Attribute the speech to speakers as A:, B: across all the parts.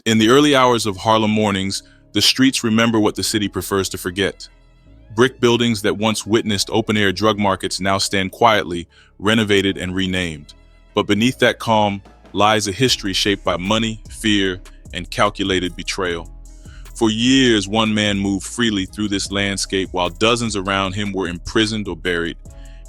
A: In the early hours of Harlem mornings, the streets remember what the city prefers to forget. Brick buildings that once witnessed open-air drug markets now stand quietly, renovated and renamed. But beneath that calm lies a history shaped by money, fear, and calculated betrayal. For years, one man moved freely through this landscape while dozens around him were imprisoned or buried.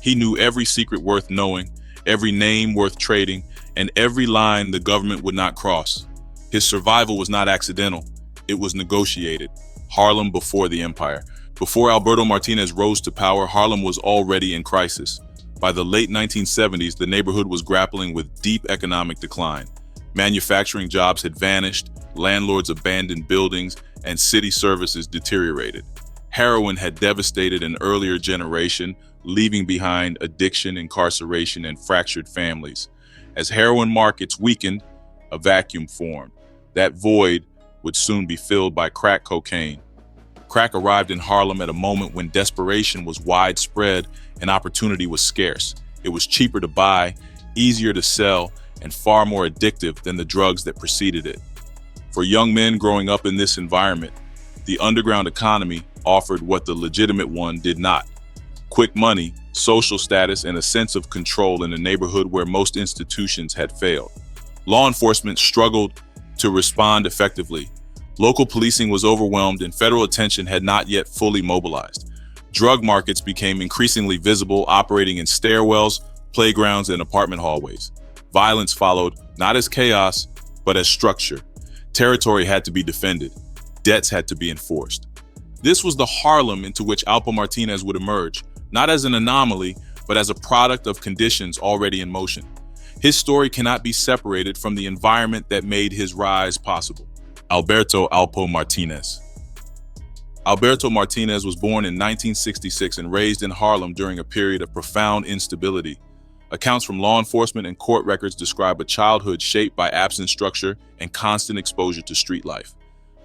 A: He knew every secret worth knowing, every name worth trading, and every line the government would not cross. His survival was not accidental, it was negotiated. Harlem before the empire. Before Alberto Martinez rose to power, Harlem was already in crisis. By the late 1970s, the neighborhood was grappling with deep economic decline. Manufacturing jobs had vanished, landlords abandoned buildings, and city services deteriorated. Heroin had devastated an earlier generation, leaving behind addiction, incarceration, and fractured families. As heroin markets weakened, a vacuum formed. That void would soon be filled by crack cocaine. Crack arrived in Harlem at a moment when desperation was widespread and opportunity was scarce. It was cheaper to buy, easier to sell, and far more addictive than the drugs that preceded it. For young men growing up in this environment, the underground economy offered what the legitimate one did not: quick money, social status, and a sense of control in a neighborhood where most institutions had failed. Law enforcement struggled to respond effectively. Local policing was overwhelmed and federal attention had not yet fully mobilized. Drug markets became increasingly visible, operating in stairwells, playgrounds, and apartment hallways. Violence followed, not as chaos, but as structure. Territory had to be defended. Debts had to be enforced. This was the Harlem into which Alpo Martinez would emerge, not as an anomaly, but as a product of conditions already in motion. His story cannot be separated from the environment that made his rise possible. Alberto Alpo Martinez. Alberto Martinez was born in 1966 and raised in Harlem during a period of profound instability. Accounts from law enforcement and court records describe a childhood shaped by absent structure and constant exposure to street life.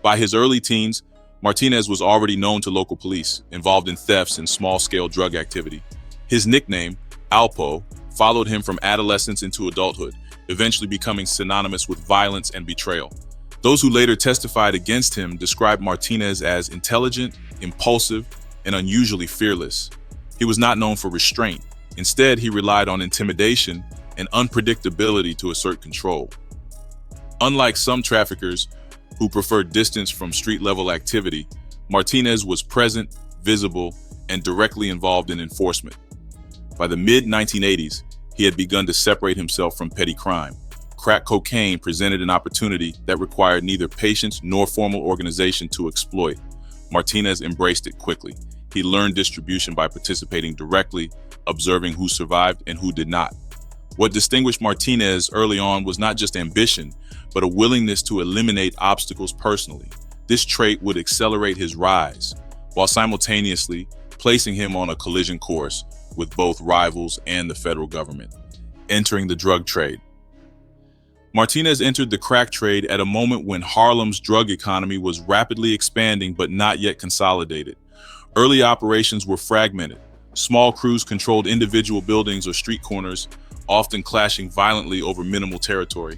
A: By his early teens, Martinez was already known to local police, involved in thefts and small-scale drug activity. His nickname, Alpo, followed him from adolescence into adulthood, eventually becoming synonymous with violence and betrayal. Those who later testified against him described Martinez as intelligent, impulsive, and unusually fearless. He was not known for restraint. Instead, he relied on intimidation and unpredictability to assert control. Unlike some traffickers who preferred distance from street-level activity, Martinez was present, visible, and directly involved in enforcement. By the mid-1980s, he had begun to separate himself from petty crime. Crack cocaine presented an opportunity that required neither patience nor formal organization to exploit. Martinez embraced it quickly. He learned distribution by participating directly, observing who survived and who did not. What distinguished Martinez early on was not just ambition, but a willingness to eliminate obstacles personally. This trait would accelerate his rise, while simultaneously placing him on a collision course with both rivals and the federal government. Entering the drug trade. Martinez entered the crack trade at a moment when Harlem's drug economy was rapidly expanding but not yet consolidated. Early operations were fragmented. Small crews controlled individual buildings or street corners, often clashing violently over minimal territory.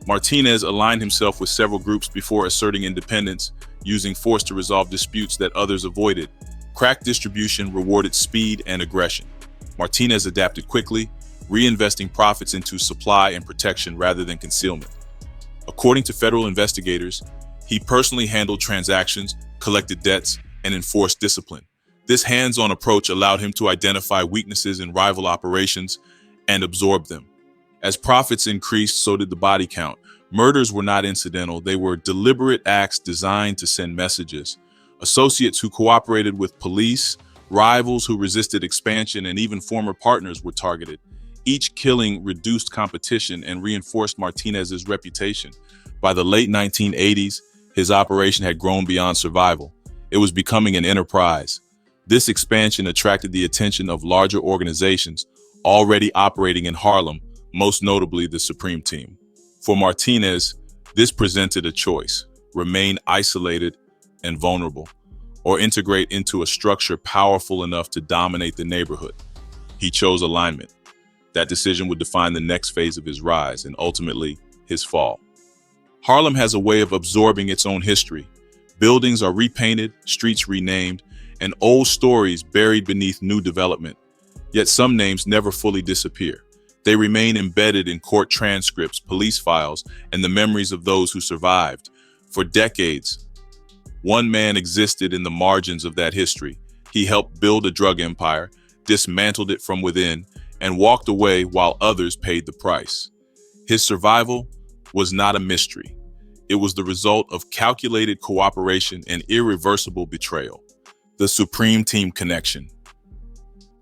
A: Martinez aligned himself with several groups before asserting independence, using force to resolve disputes that others avoided. Crack distribution rewarded speed and aggression. Martinez adapted quickly, reinvesting profits into supply and protection rather than concealment. According to federal investigators, he personally handled transactions, collected debts, and enforced discipline. This hands-on approach allowed him to identify weaknesses in rival operations and absorb them. As profits increased, so did the body count. Murders were not incidental, they were deliberate acts designed to send messages. Associates who cooperated with police, rivals who resisted expansion, and even former partners were targeted. Each killing reduced competition and reinforced Martinez's reputation. By the late 1980s, his operation had grown beyond survival. It was becoming an enterprise. This expansion attracted the attention of larger organizations already operating in Harlem, most notably the Supreme Team. For Martinez, this presented a choice: remain isolated and vulnerable, or integrate into a structure powerful enough to dominate the neighborhood. He chose alignment. That decision would define the next phase of his rise and ultimately his fall. Harlem has a way of absorbing its own history. Buildings are repainted, streets renamed, and old stories buried beneath new development. Yet some names never fully disappear. They remain embedded in court transcripts, police files, and the memories of those who survived. For decades, one man existed in the margins of that history. He helped build a drug empire, dismantled it from within, and walked away while others paid the price. His survival was not a mystery. It was the result of calculated cooperation and irreversible betrayal. The Supreme Team Connection.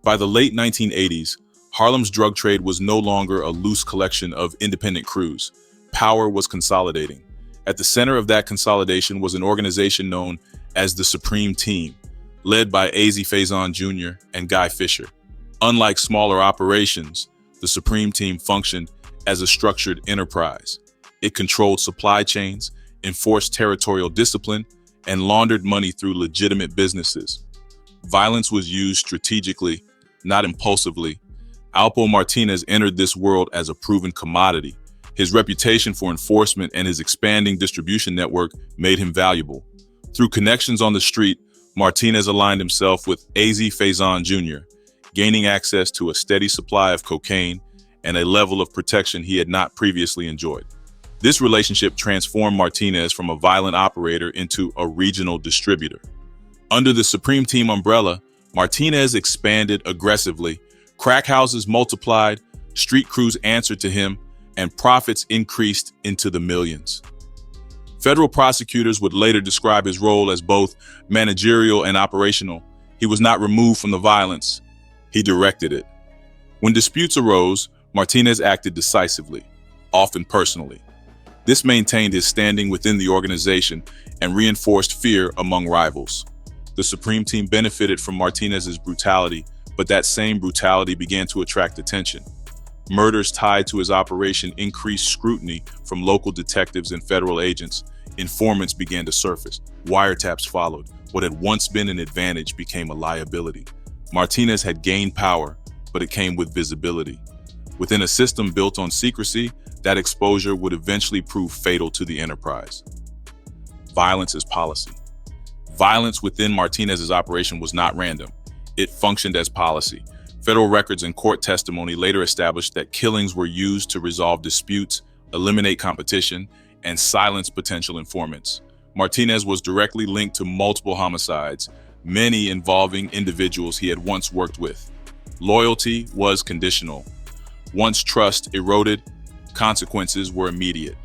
A: By the late 1980s, Harlem's drug trade was no longer a loose collection of independent crews. Power was consolidating. At the center of that consolidation was an organization known as the Supreme Team, led by A.Z. Faison Jr. and Guy Fisher. Unlike smaller operations, the Supreme Team functioned as a structured enterprise. It controlled supply chains, enforced territorial discipline, and laundered money through legitimate businesses. Violence was used strategically, not impulsively. Alpo Martinez entered this world as a proven commodity. His reputation for enforcement and his expanding distribution network made him valuable. Through connections on the street, Martinez aligned himself with A.Z. Faison Jr., gaining access to a steady supply of cocaine and a level of protection he had not previously enjoyed. This relationship transformed Martinez from a violent operator into a regional distributor. Under the Supreme Team umbrella, Martinez expanded aggressively. Crack houses multiplied, street crews answered to him, and profits increased into the millions. Federal prosecutors would later describe his role as both managerial and operational. He was not removed from the violence, he directed it. When disputes arose, Martinez acted decisively, often personally. This maintained his standing within the organization and reinforced fear among rivals. The Supreme Team benefited from Martinez's brutality, but that same brutality began to attract attention. Murders tied to his operation increased scrutiny from local detectives and federal agents. Informants began to surface. Wiretaps followed. What had once been an advantage became a liability. Martinez had gained power, but it came with visibility. Within a system built on secrecy, that exposure would eventually prove fatal to the enterprise. Violence as policy. Violence within Martinez's operation was not random. It functioned as policy. Federal records and court testimony later established that killings were used to resolve disputes, eliminate competition, and silence potential informants. Martinez was directly linked to multiple homicides, many involving individuals he had once worked with. Loyalty was conditional. Once trust eroded, consequences were immediate.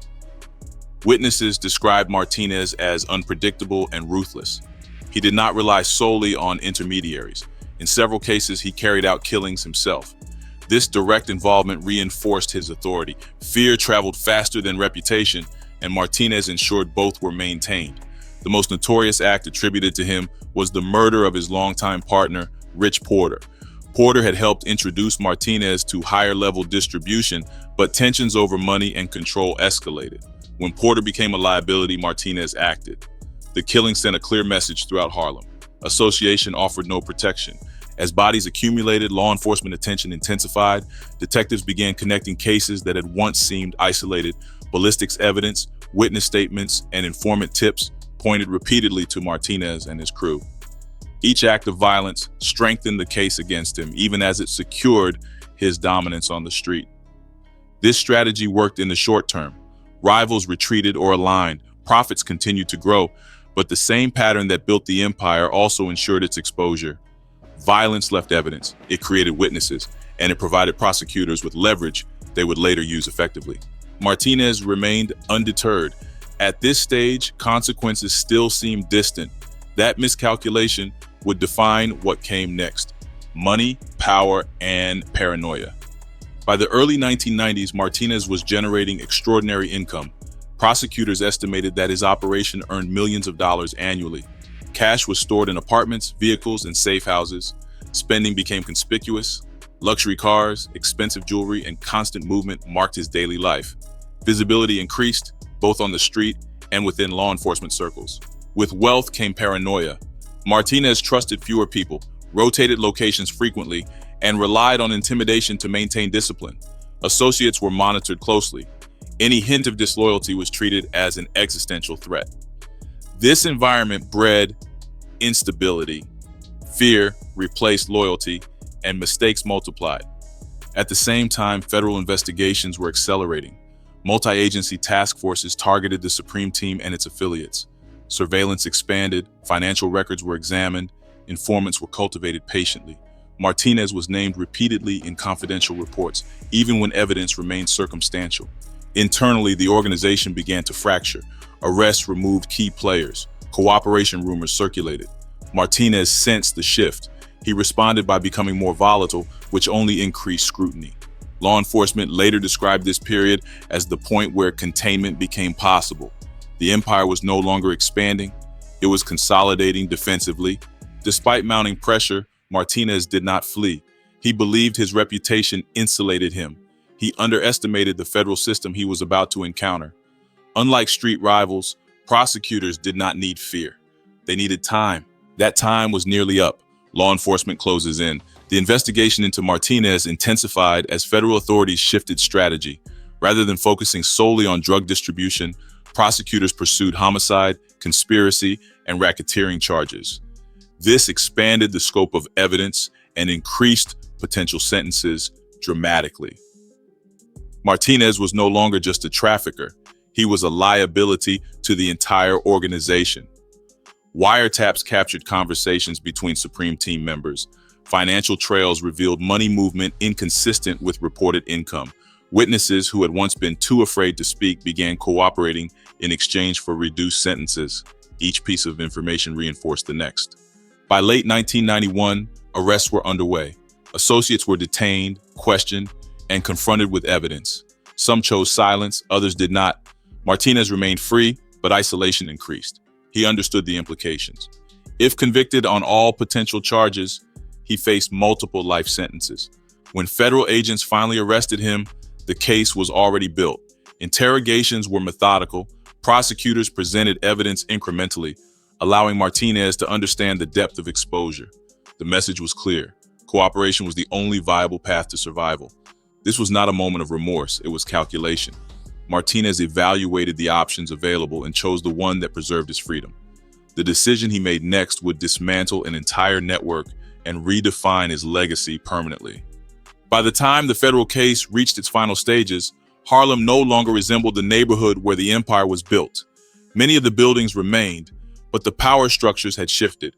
A: Witnesses described Martinez as unpredictable and ruthless. He did not rely solely on intermediaries. In several cases, he carried out killings himself. This direct involvement reinforced his authority. Fear traveled faster than reputation, and Martinez ensured both were maintained. The most notorious act attributed to him was the murder of his longtime partner, Rich Porter. Porter had helped introduce Martinez to higher-level distribution, but tensions over money and control escalated. When Porter became a liability, Martinez acted. The killing sent a clear message throughout Harlem. Association offered no protection. As bodies accumulated, law enforcement attention intensified. Detectives began connecting cases that had once seemed isolated. Ballistics evidence, witness statements, and informant tips pointed repeatedly to Martinez and his crew. Each act of violence strengthened the case against him, even as it secured his dominance on the street. This strategy worked in the short term. Rivals retreated or aligned. Profits continued to grow, but the same pattern that built the empire also ensured its exposure. Violence left evidence, it created witnesses, and it provided prosecutors with leverage they would later use effectively. Martinez remained undeterred. At this stage, consequences still seemed distant. That miscalculation would define what came next: money, power, and paranoia. By the early 1990s, Martinez was generating extraordinary income. Prosecutors estimated that his operation earned millions of dollars annually. Cash was stored in apartments, vehicles, and safe houses. Spending became conspicuous. Luxury cars, expensive jewelry, and constant movement marked his daily life. Visibility increased, both on the street and within law enforcement circles. With wealth came paranoia. Martinez trusted fewer people, rotated locations frequently, and relied on intimidation to maintain discipline. Associates were monitored closely. Any hint of disloyalty was treated as an existential threat. This environment bred instability, fear replaced loyalty, and mistakes multiplied. At the same time, federal investigations were accelerating. Multi-agency task forces targeted the Supreme Team and its affiliates. Surveillance expanded, financial records were examined, informants were cultivated patiently. Martinez was named repeatedly in confidential reports, even when evidence remained circumstantial. Internally, the organization began to fracture. Arrests removed key players. Cooperation rumors circulated. Martinez sensed the shift. He responded by becoming more volatile, which only increased scrutiny. Law enforcement later described this period as the point where containment became possible. The empire was no longer expanding, it was consolidating defensively. Despite mounting pressure, Martinez did not flee. He believed his reputation insulated him. He underestimated the federal system he was about to encounter. Unlike street rivals, prosecutors did not need fear. They needed time. That time was nearly up. Law enforcement closes in. The investigation into Martinez intensified as federal authorities shifted strategy. Rather than focusing solely on drug distribution, prosecutors pursued homicide, conspiracy, and racketeering charges. This expanded the scope of evidence and increased potential sentences dramatically. Martinez was no longer just a trafficker. He was a liability to the entire organization. Wiretaps captured conversations between Supreme Team members. Financial trails revealed money movement inconsistent with reported income. Witnesses who had once been too afraid to speak began cooperating in exchange for reduced sentences. Each piece of information reinforced the next. By late 1991, arrests were underway. Associates were detained, questioned, and confronted with evidence. Some chose silence, others did not. Martinez remained free, but isolation increased. He understood the implications. If convicted on all potential charges, he faced multiple life sentences. When federal agents finally arrested him, the case was already built. Interrogations were methodical. Prosecutors presented evidence incrementally, allowing Martinez to understand the depth of exposure. The message was clear. Cooperation was the only viable path to survival. This was not a moment of remorse, it was calculation. Martinez evaluated the options available and chose the one that preserved his freedom. The decision he made next would dismantle an entire network and redefine his legacy permanently. By the time the federal case reached its final stages, Harlem no longer resembled the neighborhood where the empire was built. Many of the buildings remained, but the power structures had shifted.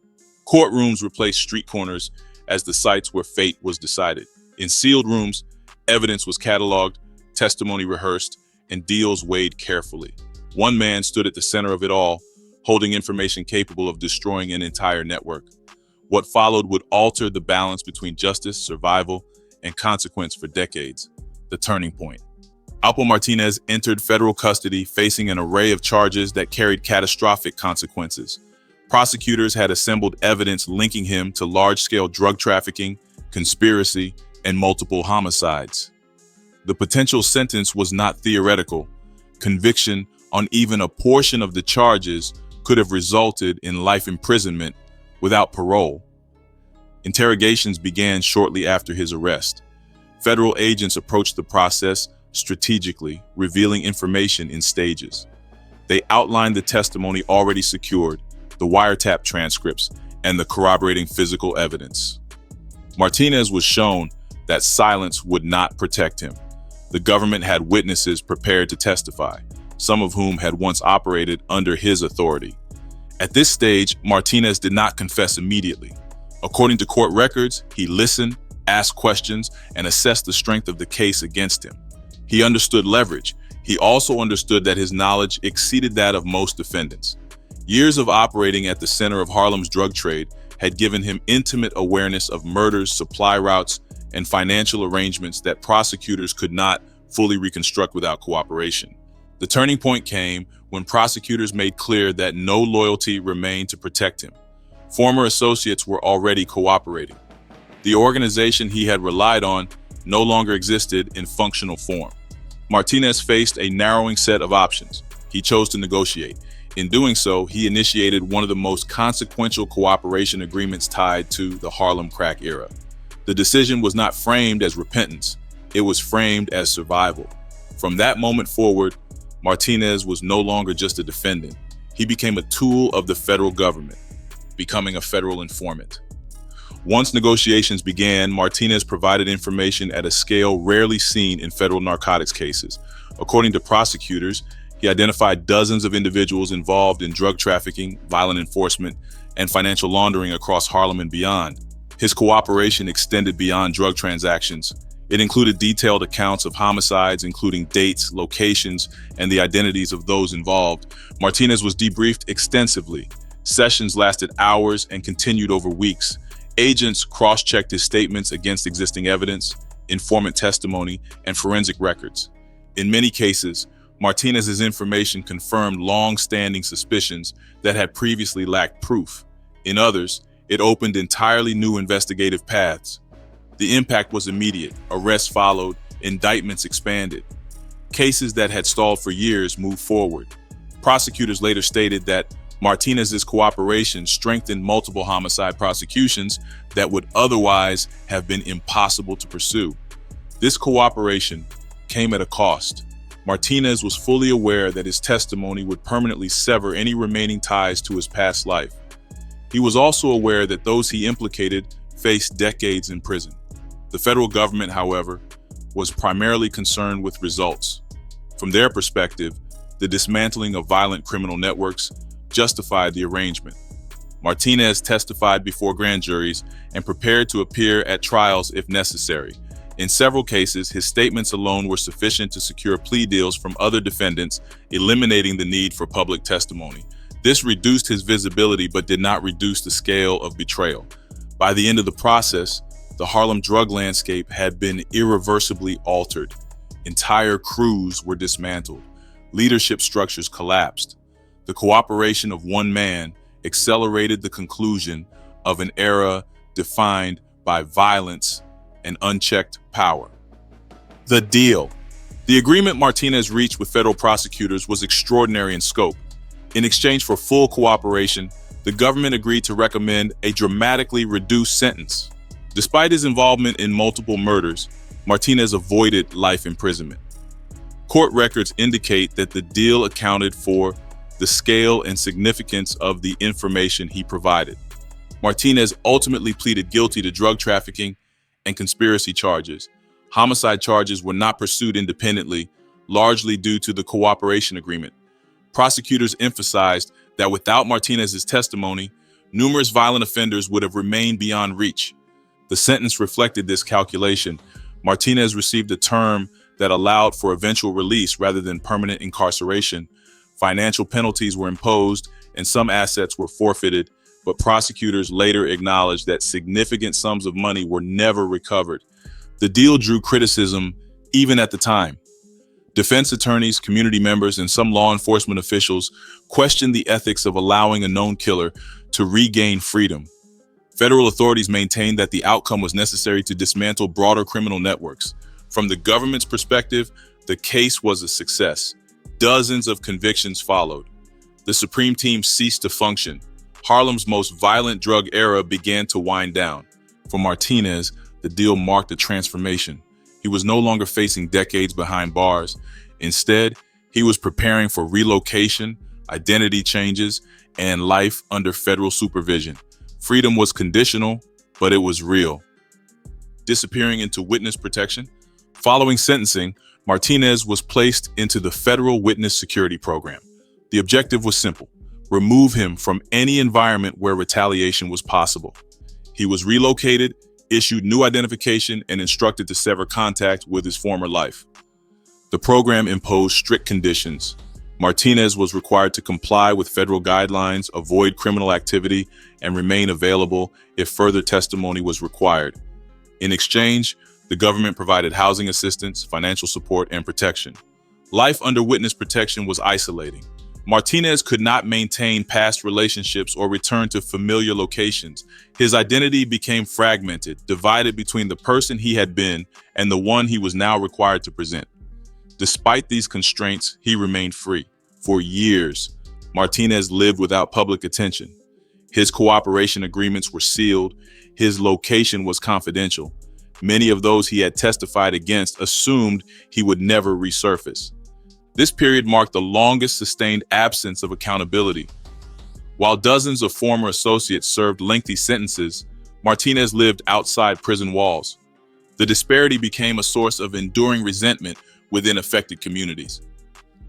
A: Courtrooms replaced street corners as the sites where fate was decided. In sealed rooms, evidence was cataloged, testimony rehearsed, and deals weighed carefully. One man stood at the center of it all, holding information capable of destroying an entire network. What followed would alter the balance between justice, survival, and consequence for decades. The turning point. Alpo Martinez entered federal custody facing an array of charges that carried catastrophic consequences. Prosecutors had assembled evidence linking him to large-scale drug trafficking, conspiracy, and multiple homicides. The potential sentence was not theoretical. Conviction on even a portion of the charges could have resulted in life imprisonment without parole. Interrogations began shortly after his arrest. Federal agents approached the process strategically, revealing information in stages. They outlined the testimony already secured, the wiretap transcripts, and the corroborating physical evidence. Martinez was shown that silence would not protect him. The government had witnesses prepared to testify, some of whom had once operated under his authority. At this stage, Martinez did not confess immediately. According to court records, he listened, asked questions, and assessed the strength of the case against him. He understood leverage. He also understood that his knowledge exceeded that of most defendants. Years of operating at the center of Harlem's drug trade had given him intimate awareness of murders, supply routes, and financial arrangements that prosecutors could not fully reconstruct without cooperation. The turning point came when prosecutors made clear that no loyalty remained to protect him. Former associates were already cooperating. The organization he had relied on no longer existed in functional form. Martinez faced a narrowing set of options. He chose to negotiate. In doing so, he initiated one of the most consequential cooperation agreements tied to the Harlem crack era. The decision was not framed as repentance. It was framed as survival. From that moment forward, Martinez was no longer just a defendant. He became a tool of the federal government, becoming a federal informant. Once negotiations began, Martinez provided information at a scale rarely seen in federal narcotics cases. According to prosecutors, he identified dozens of individuals involved in drug trafficking, violent enforcement, and financial laundering across Harlem and beyond. His cooperation extended beyond drug transactions. It included detailed accounts of homicides, including dates, locations, and the identities of those involved. Martinez was debriefed extensively. Sessions lasted hours and continued over weeks. Agents cross-checked his statements against existing evidence, informant testimony, and forensic records. In many cases, Martinez's information confirmed long-standing suspicions that had previously lacked proof. In others, it opened entirely new investigative paths. The impact was immediate. Arrests followed, indictments expanded. Cases that had stalled for years moved forward. Prosecutors later stated that Martinez's cooperation strengthened multiple homicide prosecutions that would otherwise have been impossible to pursue. This cooperation came at a cost. Martinez was fully aware that his testimony would permanently sever any remaining ties to his past life. He was also aware that those he implicated faced decades in prison. The federal government, however, was primarily concerned with results. From their perspective, the dismantling of violent criminal networks justified the arrangement. Martinez testified before grand juries and prepared to appear at trials if necessary. In several cases, his statements alone were sufficient to secure plea deals from other defendants, eliminating the need for public testimony. This reduced his visibility but did not reduce the scale of betrayal. By the end of the process, the Harlem drug landscape had been irreversibly altered. Entire crews were dismantled. Leadership structures collapsed. The cooperation of one man accelerated the conclusion of an era defined by violence and unchecked power. The deal. The agreement Martinez reached with federal prosecutors was extraordinary in scope. In exchange for full cooperation, the government agreed to recommend a dramatically reduced sentence. Despite his involvement in multiple murders, Martinez avoided life imprisonment. Court records indicate that the deal accounted for the scale and significance of the information he provided. Martinez ultimately pleaded guilty to drug trafficking and conspiracy charges. Homicide charges were not pursued independently, largely due to the cooperation agreement. Prosecutors emphasized that without Martinez's testimony, numerous violent offenders would have remained beyond reach. The sentence reflected this calculation. Martinez received a term that allowed for eventual release rather than permanent incarceration. Financial penalties were imposed and some assets were forfeited, but prosecutors later acknowledged that significant sums of money were never recovered. The deal drew criticism even at the time. Defense attorneys, community members, and some law enforcement officials questioned the ethics of allowing a known killer to regain freedom. Federal authorities maintained that the outcome was necessary to dismantle broader criminal networks. From the government's perspective, the case was a success. Dozens of convictions followed. The Supreme Team ceased to function. Harlem's most violent drug era began to wind down. For Martinez, the deal marked a transformation. He was no longer facing decades behind bars. Instead, he was preparing for relocation, identity changes, and life under federal supervision. Freedom was conditional, but it was real. Disappearing into witness protection. Following sentencing, Martinez was placed into the Federal Witness Security Program. The objective was simple: remove him from any environment where retaliation was possible. He was relocated, issued new identification, and instructed to sever contact with his former life. The program imposed strict conditions. Martinez was required to comply with federal guidelines, avoid criminal activity, and remain available if further testimony was required. In exchange, the government provided housing assistance, financial support, and protection. Life under witness protection was isolating. Martinez could not maintain past relationships or return to familiar locations. His identity became fragmented, divided between the person he had been and the one he was now required to present. Despite these constraints, he remained free. For years, Martinez lived without public attention. His cooperation agreements were sealed. His location was confidential. Many of those he had testified against assumed he would never resurface. This period marked the longest sustained absence of accountability. While dozens of former associates served lengthy sentences, Martinez lived outside prison walls. The disparity became a source of enduring resentment within affected communities.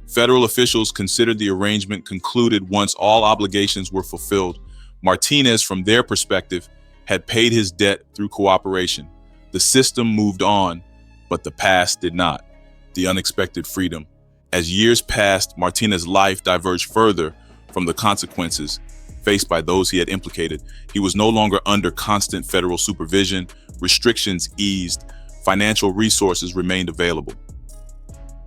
A: Federal officials considered the arrangement concluded once all obligations were fulfilled. Martinez, from their perspective, had paid his debt through cooperation. The system moved on, but the past did not. The unexpected freedom. As years passed, Martinez's life diverged further from the consequences faced by those he had implicated. He was no longer under constant federal supervision, restrictions eased, financial resources remained available.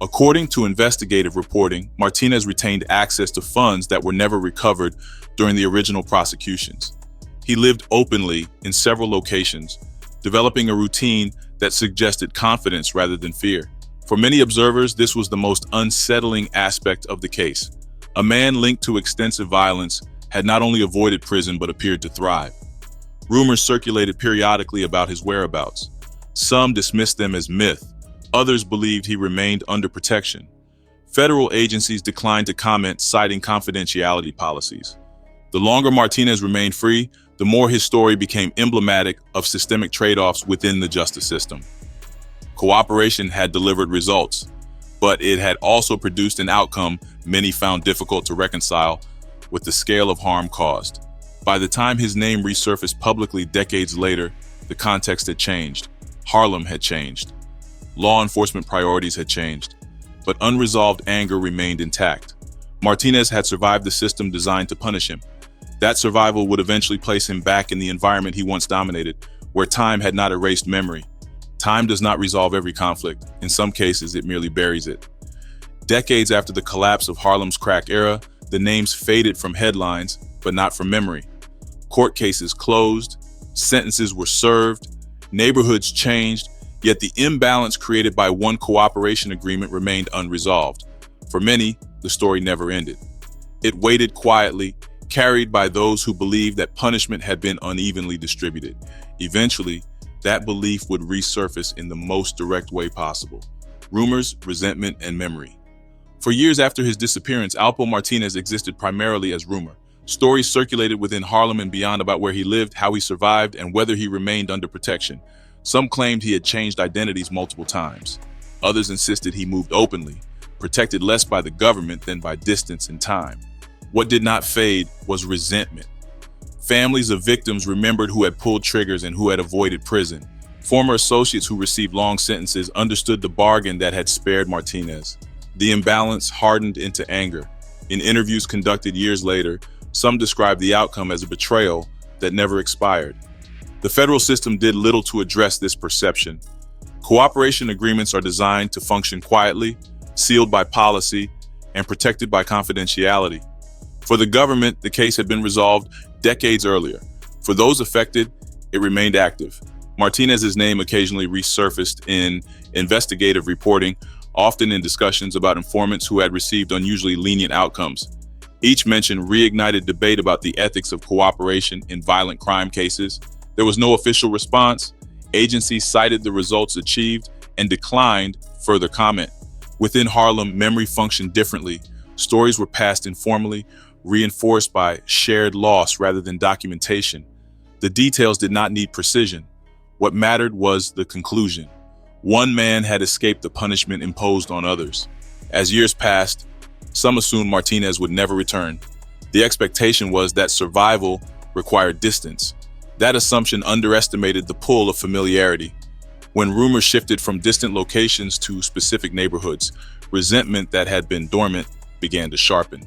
A: According to investigative reporting, Martinez retained access to funds that were never recovered during the original prosecutions. He lived openly in several locations, developing a routine that suggested confidence rather than fear. For many observers, this was the most unsettling aspect of the case. A man linked to extensive violence had not only avoided prison but appeared to thrive. Rumors circulated periodically about his whereabouts. Some dismissed them as myth. Others believed he remained under protection. Federal agencies declined to comment, citing confidentiality policies. The longer Martinez remained free, the more his story became emblematic of systemic trade-offs within the justice system. Cooperation had delivered results, but it had also produced an outcome many found difficult to reconcile with the scale of harm caused. By the time his name resurfaced publicly decades later, the context had changed. Harlem had changed. Law enforcement priorities had changed, but unresolved anger remained intact. Martinez had survived the system designed to punish him. That survival would eventually place him back in the environment he once dominated, where time had not erased memory. Time does not resolve every conflict. In some cases, it merely buries it. Decades after the collapse of Harlem's crack era, the names faded from headlines, but not from memory. Court cases closed, sentences were served, neighborhoods changed, yet the imbalance created by one cooperation agreement remained unresolved. For many, the story never ended. It waited quietly, carried by those who believed that punishment had been unevenly distributed. Eventually, that belief would resurface in the most direct way possible: rumors, resentment, and memory. For years after his disappearance, Alpo Martinez existed primarily as rumor. Stories circulated within Harlem and beyond about where he lived, how he survived, and whether he remained under protection. Some claimed he had changed identities multiple times. Others insisted he moved openly, protected less by the government than by distance and time. What did not fade was resentment. Families of victims remembered who had pulled triggers and who had avoided prison. Former associates who received long sentences understood the bargain that had spared Martinez. The imbalance hardened into anger. In interviews conducted years later, some described the outcome as a betrayal that never expired. The federal system did little to address this perception. Cooperation agreements are designed to function quietly, sealed by policy, and protected by confidentiality. For the government, the case had been resolved decades earlier. For those affected, it remained active. Martinez's name occasionally resurfaced in investigative reporting, often in discussions about informants who had received unusually lenient outcomes. Each mention reignited debate about the ethics of cooperation in violent crime cases. There was no official response. Agencies cited the results achieved and declined further comment. Within Harlem, memory functioned differently. Stories were passed informally, reinforced by shared loss rather than documentation. The details did not need precision. What mattered was the conclusion. One man had escaped the punishment imposed on others. As years passed, some assumed Martinez would never return. The expectation was that survival required distance. That assumption underestimated the pull of familiarity. When rumors shifted from distant locations to specific neighborhoods, resentment that had been dormant began to sharpen.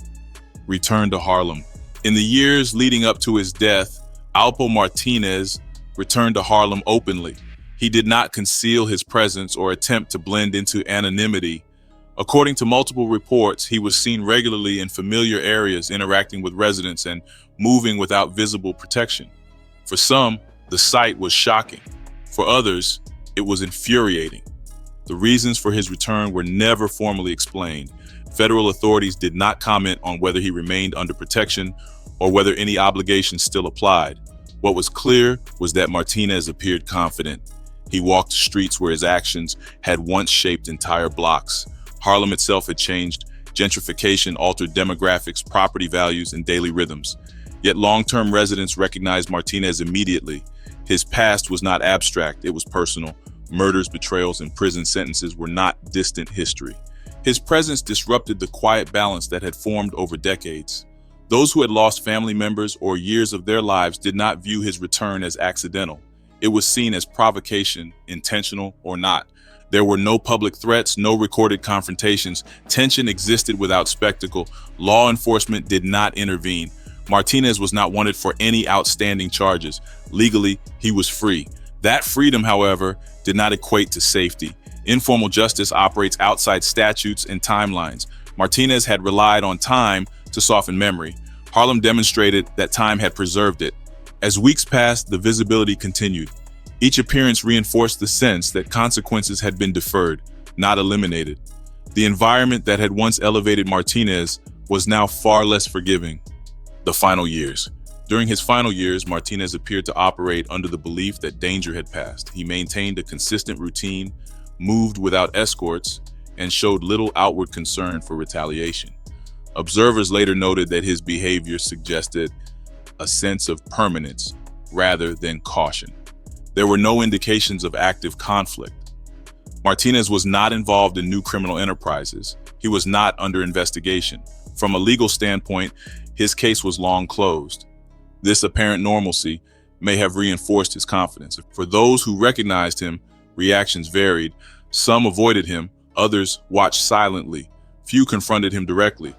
A: Return to Harlem. In the years leading up to his death, Alpo Martinez returned to Harlem openly. He did not conceal his presence or attempt to blend into anonymity. According to multiple reports, he was seen regularly in familiar areas, interacting with residents and moving without visible protection. For some, the sight was shocking. For others, it was infuriating. The reasons for his return were never formally explained. Federal authorities did not comment on whether he remained under protection or whether any obligations still applied. What was clear was that Martinez appeared confident. He walked streets where his actions had once shaped entire blocks. Harlem itself had changed. Gentrification altered demographics, property values, and daily rhythms. Yet long-term residents recognized Martinez immediately. His past was not abstract, it was personal. Murders, betrayals, and prison sentences were not distant history. His presence disrupted the quiet balance that had formed over decades. Those who had lost family members or years of their lives did not view his return as accidental. It was seen as provocation, intentional or not. There were no public threats, no recorded confrontations. Tension existed without spectacle. Law enforcement did not intervene. Martinez was not wanted for any outstanding charges. Legally, he was free. That freedom, however, did not equate to safety. Informal justice operates outside statutes and timelines. Martinez had relied on time to soften memory. Harlem demonstrated that time had preserved it. As weeks passed, the visibility continued. Each appearance reinforced the sense that consequences had been deferred, not eliminated. The environment that had once elevated Martinez was now far less forgiving. The final years. During his final years, Martinez appeared to operate under the belief that danger had passed. He maintained a consistent routine, moved without escorts, and showed little outward concern for retaliation. Observers later noted that his behavior suggested a sense of permanence rather than caution. There were no indications of active conflict. Martinez was not involved in new criminal enterprises. He was not under investigation. From a legal standpoint, his case was long closed. This apparent normalcy may have reinforced his confidence. For those who recognized him, reactions varied. Some avoided him, others watched silently. Few confronted him directly.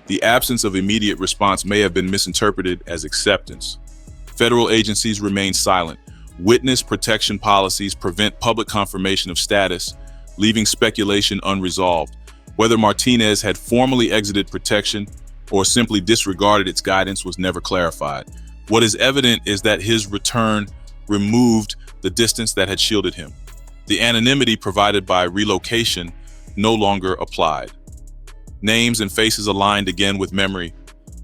A: The absence of immediate response may have been misinterpreted as acceptance. Federal agencies remain silent. Witness protection policies prevent public confirmation of status, leaving speculation unresolved. Whether Martinez had formally exited protection or simply disregarded its guidance was never clarified. What is evident is that his return removed the distance that had shielded him. The anonymity provided by relocation no longer applied. Names and faces aligned again with memory.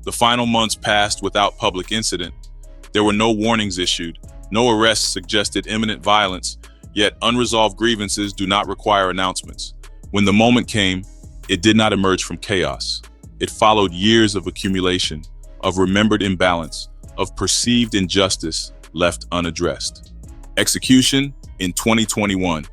A: The final months passed without public incident. There were no warnings issued. No arrests suggested imminent violence, yet unresolved grievances do not require announcements. When the moment came, it did not emerge from chaos. It followed years of accumulation, of remembered imbalance, of perceived injustice left unaddressed. Execution in 2021.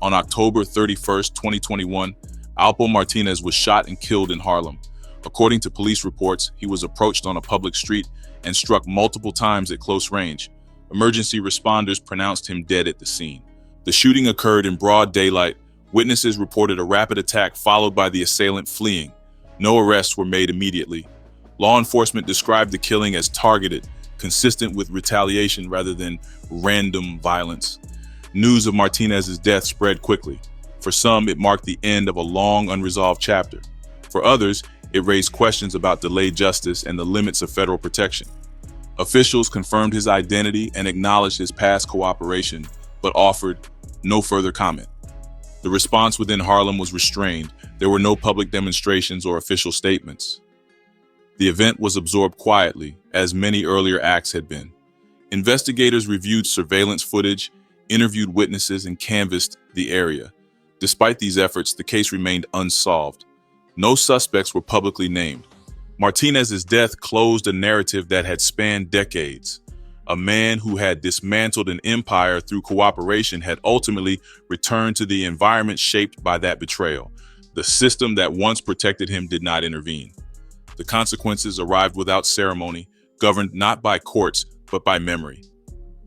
A: On October 31st, 2021, Alpo Martinez was shot and killed in Harlem. According to police reports, he was approached on a public street and struck multiple times at close range. Emergency responders pronounced him dead at the scene. The shooting occurred in broad daylight. Witnesses reported a rapid attack followed by the assailant fleeing. No arrests were made immediately. Law enforcement described the killing as targeted, consistent with retaliation rather than random violence. News of Martinez's death spread quickly. For some, it marked the end of a long, unresolved chapter. For others, it raised questions about delayed justice and the limits of federal protection. Officials confirmed his identity and acknowledged his past cooperation, but offered no further comment. The response within Harlem was restrained. There were no public demonstrations or official statements. The event was absorbed quietly, as many earlier acts had been. Investigators reviewed surveillance footage, interviewed witnesses, and canvassed the area. Despite these efforts, the case remained unsolved. No suspects were publicly named. Martinez's death closed a narrative that had spanned decades. A man who had dismantled an empire through cooperation had ultimately returned to the environment shaped by that betrayal. The system that once protected him did not intervene. The consequences arrived without ceremony, governed not by courts, but by memory.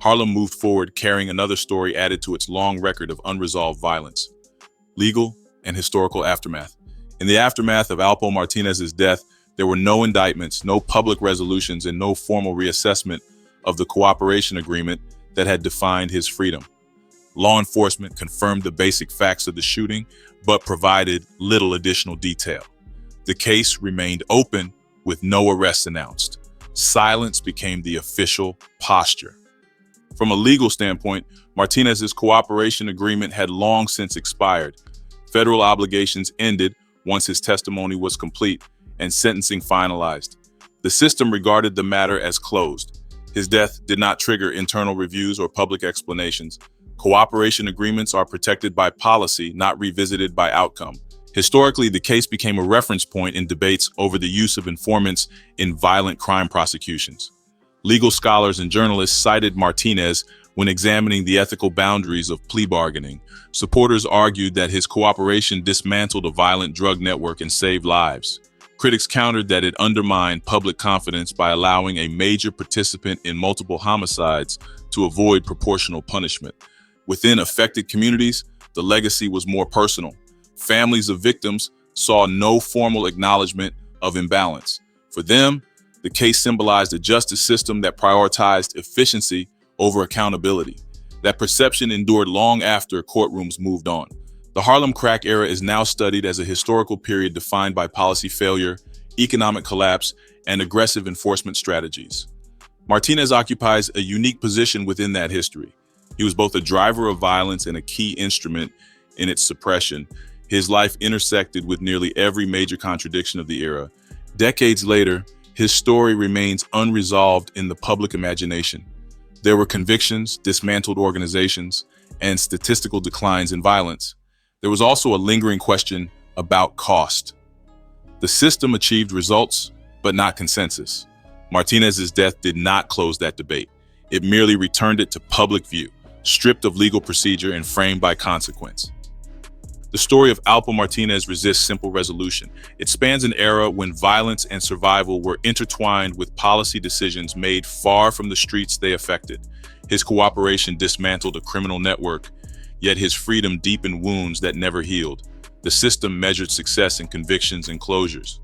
A: Harlem moved forward, carrying another story added to its long record of unresolved violence. Legal and historical aftermath. In the aftermath of Alpo Martinez's death, there were no indictments, no public resolutions, and no formal reassessment of the cooperation agreement that had defined his freedom. Law enforcement confirmed the basic facts of the shooting, but provided little additional detail. The case remained open with no arrests announced. Silence became the official posture. From a legal standpoint, Martinez's cooperation agreement had long since expired. Federal obligations ended once his testimony was complete and sentencing finalized. The system regarded the matter as closed. His death did not trigger internal reviews or public explanations. Cooperation agreements are protected by policy, not revisited by outcome. Historically, the case became a reference point in debates over the use of informants in violent crime prosecutions. Legal scholars and journalists cited Martinez when examining the ethical boundaries of plea bargaining. Supporters argued that his cooperation dismantled a violent drug network and saved lives. Critics countered that it undermined public confidence by allowing a major participant in multiple homicides to avoid proportional punishment. Within affected communities, the legacy was more personal. Families of victims saw no formal acknowledgement of imbalance. For them, the case symbolized a justice system that prioritized efficiency over accountability. That perception endured long after courtrooms moved on. The Harlem crack era is now studied as a historical period defined by policy failure, economic collapse, and aggressive enforcement strategies. Martinez occupies a unique position within that history. He was both a driver of violence and a key instrument in its suppression. His life intersected with nearly every major contradiction of the era. Decades later, his story remains unresolved in the public imagination. There were convictions, dismantled organizations, and statistical declines in violence. There was also a lingering question about cost. The system achieved results, but not consensus. Martinez's death did not close that debate. It merely returned it to public view, stripped of legal procedure and framed by consequence. The story of Alpo Martinez resists simple resolution. It spans an era when violence and survival were intertwined with policy decisions made far from the streets they affected. His cooperation dismantled a criminal network, yet his freedom deepened wounds that never healed. The system measured success in convictions and closures.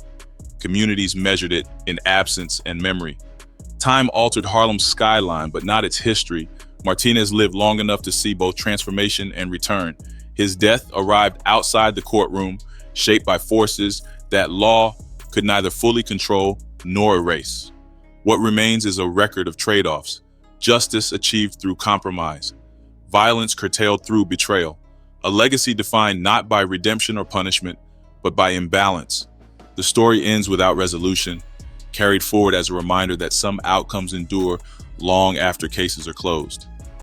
A: Communities measured it in absence and memory. Time altered Harlem's skyline, but not its history. Martinez lived long enough to see both transformation and return. His death arrived outside the courtroom, shaped by forces that law could neither fully control nor erase. What remains is a record of trade-offs, justice achieved through compromise, violence curtailed through betrayal, a legacy defined not by redemption or punishment, but by imbalance. The story ends without resolution, carried forward as a reminder that some outcomes endure long after cases are closed.